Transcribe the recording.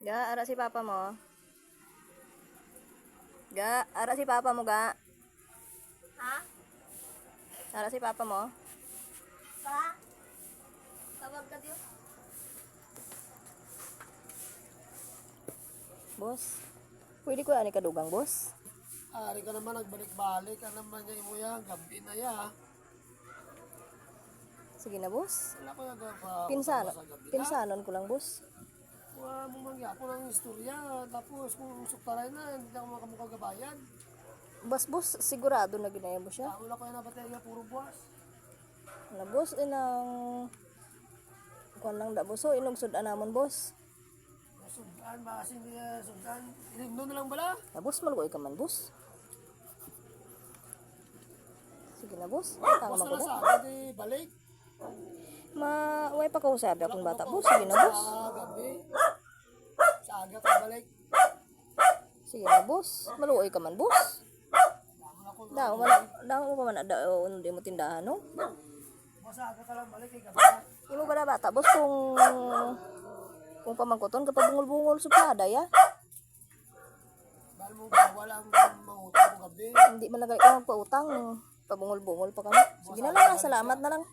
Ga, ara si papa mo. Ga, ara si papa mo, ga. Ha? Ara si papa mo. Pa? Tawag ka diyo? Boss. Pwede ko ani kadugang, boss. Ari ka naman nagbalik-balik. Ano naman niya imo yan? Gabi na ya. Sige na, boss. Wala ko nagpa. Pinsanon ko lang, boss. Wala mo mangya ako ng istorya. Tapos kung suktaray na, hindi ako makamukagabayan. Boss, sigurado na ginaya mo siya. Wala ko yan na baterya, puro buwas. Na, boss, inang... Kuan lang da, boss. So, inog sudan namon, boss. Sudan, baka hindi sudan. Iligno na lang bala. Na, boss, malugoy ka man, boss. Sige na, boss. Tanga Basta man ko na na. sa agad balik. Way pa ko sabi akong bata, boss. Sige na, boss. Sa gabi. Sa aga ka balik. Sige na, boss. Maluoy ka man, boss. Daw mo pa man hindi mo tindahan, no? Basta aga ka lang balik, gabi na. Imo ba na bata, boss, kung pamangkuton ka pabungol-bungol suplada, ya? Bahal mo walang mangutang ko gabi. Hindi man lagay ka magpautang. Pabungol-bungol pa kami. Sige na lang, salamat na lang.